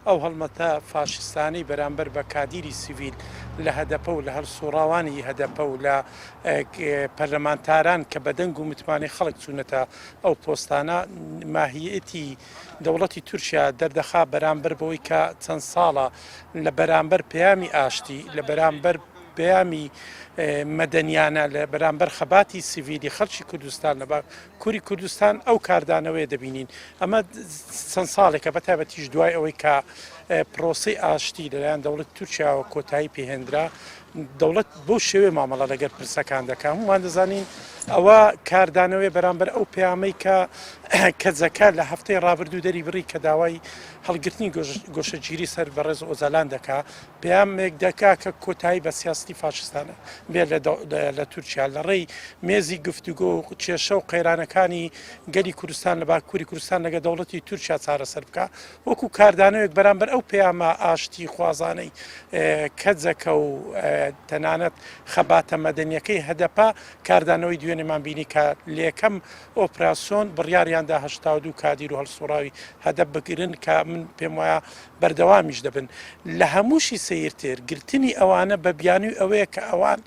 ئەو هەڵمەتە فاشستانەی بەرامبەر بە کادیری سیڤیل لە هەدەپە و لە هەڵسوڕاوانی هەدەپە و لە پەرلەمانتاران کە بەدەنگ و متمانی خەڵک چوونەتە ئەو پۆستانە ماهیەتی دەوڵەتی تورکیا دەردەخا بەرامبەر بەوەی کە چەند ساڵە لە بەرامبەر پەیامی ئاشتی لە بەرامبەر پەیامی مەدەنیانە لە بەرامبەر خەباتی سیڤیلی خەڵکی کوردستان لە کوری کوردستان ئەو کاردانەوەی دەبینین ئەمە چەند ساڵێکە بەتابەتیش دوای ئەوەی کە پرۆسی ئاشتی لەلایەن دەوڵەت تورکیاوە کۆتایی پێهێنرا دەوڵەت بۆ شێوێ مامەڵە لەگەر پرسەکان دەکەم هەمومان دەزانین ئەوە کاردانەوەی بەرامبەر ئەو پەیامەی کە کەجەکە لە هەفتەی ڕابردوو دەری بڕی کە داوای هەڵگرتنی گۆشەگیری سەر بەڕێز ئۆزەلان دەکا پەیامێک دەکا کە کۆتایی بە سیاستی فاشستانە بێ لە تورکیا لە ڕێی مێزی گفتوگۆ و کێشە و قەیرانەکانی گەلی کوردستان لە باکووری کوردستان لەگە دەوڵەتی تورکیا چارەسەر بکە وەکو کاردانەوەیەک بەرامبەر ئەو پەیامە ئاشتی خوازانەی کەجەکە و تەنانەت خەباتە مەدەنیەکەی هەدەپا کاردانەوەی دوێنێمان بینی کە لە یەکەم ئۆپراسیۆن بڕیاریاندا 82 کادیر و هەڵسوڕاوی هەدەپ بگرن کە من پێم وایە بەردەوامیش دەبن لە هەمووشی سیرتر گرتنی ئەوانە بە بیانوی ئەوەیە کە ئەوان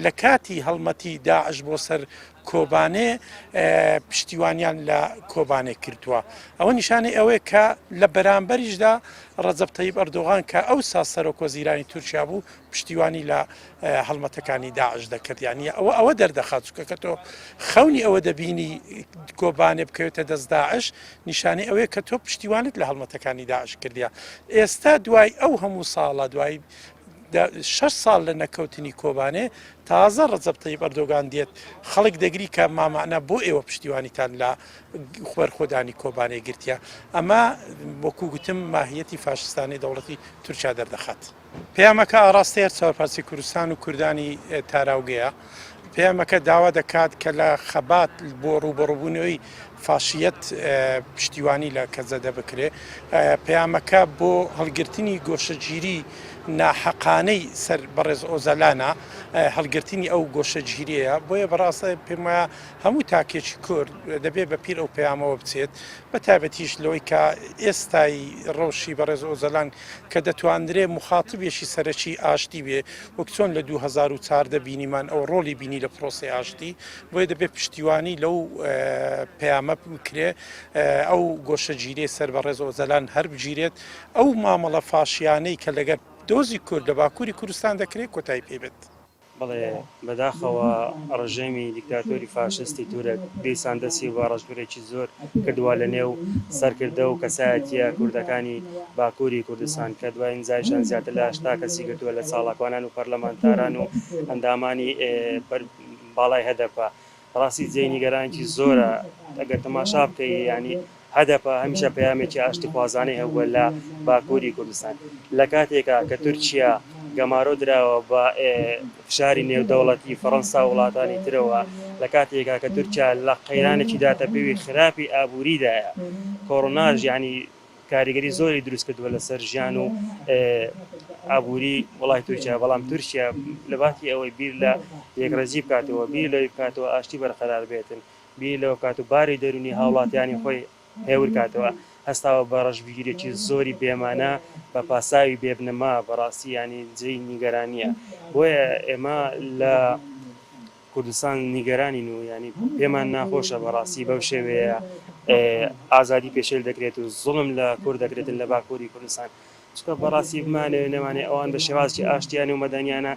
لە کاتی هەڵمەتی داعش بۆ سەر کۆبانێ پشتیوانیان لە کۆبانێ کردووە ئەوە نیشانەی ئەوەیە کە لە بەرامبەریشدا ڕەجەب تەیب ئەردۆغان کە ئەو سەرۆکۆزیرانی تورکیا بوو پشتیوانی لە هەڵمەتەکانی داعش دەکرد یعنی ئەوە دەردەخات چکە کە تۆ خەونی ئەوە دەبینی کۆبانێ بکەوێتە دەست داعش نیشانەی ئەوەیە کە تۆ پشتیوانت لە هەڵمەتەکانی داعش کردیا ئێستا دوای ئەو هەموو ساڵە دوای 6 ساڵ لە نەکەوتنی کۆبانێ تازە ڕەجەب تەیب ئەردۆغان دێت خەڵک دەگری کە مامانە بۆ ئێوە پشتیوانیتان لە خوەرخۆدانی کۆبانێ گرتیا ئەمە وەکو گوتم ماهیەتی فاشستانی دەوڵەتی تورکیا دەردەخات پەیامەکە ئاڕاستەیە چاوەپارچی کوردستان و کوردانی تاراوگەیە پەیامەکە داوا دەکات کە لە خەبات بۆ ڕوبەڕووبوونەوەی فاشیەت پشتیوانی لە کەجەدە بکرێ پەیامەکە بۆ هەڵگرتنی گۆشەگیری ناحەقانەی سەر بەڕێز ئۆزەلانە هەڵگرتنی ئەو گۆشەگیریەیە بۆیە بەڕاستە پێم وایە هەموو تاکێکی کورد دەبێت بە پیر ئەو پەیامەوە بچێت بە تایبەتیش لەوەی کە ئێستای ڕەوشی بەڕێز ئۆزەلان کە دەتوانرێ مخاتبێکی سەرەکی ئاشتی بێ وەک چۆن لە 2014 بینیمان ئەو ڕۆلی بینی لە پرۆسی ئاشتی بۆیە دەبێت پشتیوانی لەو پەیامە بکرێ ئەو گۆشەگیریە سەر بەڕێز ئۆزەلان هەر بگیرێت ئەو مامەڵە فاشیانەی کە لەگەر دۆزی کورد لە باکووری کوردستان دەکرێت کۆتایی پێبێت بەڵێ بەداخەوە ڕژێمی دیکتاتۆری فاشستی تورک دیسان دەستی بە ڕژگورێکی زۆر کردووە لە نێو سەرکردە و کەسایەتیە کوردەکانی باکووری کوردستان کە دوای ئینزایشان زیاتر لە 80 کەسی گرتووە لە چاڵاکوانان و پەرلەمانتاران و ئەندامانی باڵای هەدەپە ڕاستی جێی نیگەرانکی زۆرە ئەگەر تەماشا بکەی ینی هەدەپە هەمیشە پەیامێکی ئاشتی خوازانەی هەبووە لە باکووری کوردستان لە کاتێکە کە تورکیا گەمارۆ دراوە بە فشاری نێودەوڵەتی فەڕەنسا و وڵاتانی ترەوە لە کاتێکا کە تورکیا لە قەیرانێکی داتە پێوی خراپی ئابووریدایە کۆڕۆناژ ینی کاریگەری زۆری دروست کردووە لەسەر ژیان و ئابووری وڵای تورکیا بەڵام تورکیا لە باتی ئەوەی بیر لە یەکڕێزی بکاتەوە بیر لەوەی بکاتەوە ئاشتی بەرقەرار بێتن بیر لەوە کات و باری دەرونی هاوڵاتیانی خۆی هێور کاتەوە هەستاوە بە ڕەشبگیرێکی زۆری بێمانە بە پاساوی بێبنەما بەڕاستی ینی جێی نیگەرانیە بۆیە ئێمە لە کوردستان نیگەرانین و ینی پێمان ناخۆشە بەڕاستی بەو شێوەیە ئازادی پێشێل دەکرێت و زوڵم لە کورد دەکرێتن لە باکووری کوردستان چکە بەڕاستی بمانێ نەمانێ ئەوان بە شێوازی ئاشتیانی و مەدەنیانە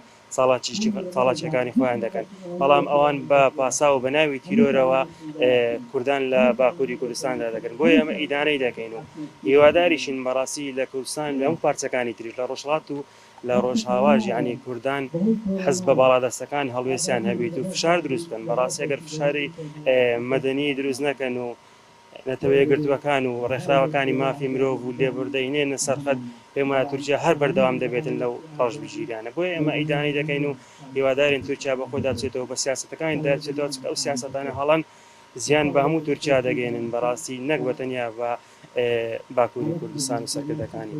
ساڵاتچەکانی خۆیان دەکەن بەڵام ئەوان بە پاسا و بە ناوی تیرۆرەوە کوردان لە باکووری کوردستاندا دەکەن بۆیە ئەمە ئیدانەی دەکەین و هیواداریشین بەڕاستی لە کوردستان لە هەموو پارچەکانی تریش لە ڕۆژهەڵات و لە ڕۆژهاواژ ینی کوردان حەز بە باڵادەستەکان هەڵوێستیان هەبێت و فشار دروست بکەن بەڕاستی ئەگەر فشاری مەدەنی دروست نەکەن و نەتەوە یەکگرتووەکان و ڕێکخراوەکانی مافی مرۆڤ و لێبوردەینێنە سەرخەت پێم وایە تورکیا هەر بەردەوام دەبێتن لەو ڕەشبگیریانە بۆیە ئێمە ئیدانی دەکەین و هیوادارین تورکیا بە خۆی دابچێتەوە بە سیاسەتەکانی دابچێتەوە چکە ئەو سیاسەتانە هەڵەن زیان بە هەموو تورکیا دەگەێنن بەڕاستی نەک بەتەنیا بە باکووری کوردستان و سەرکردەکانی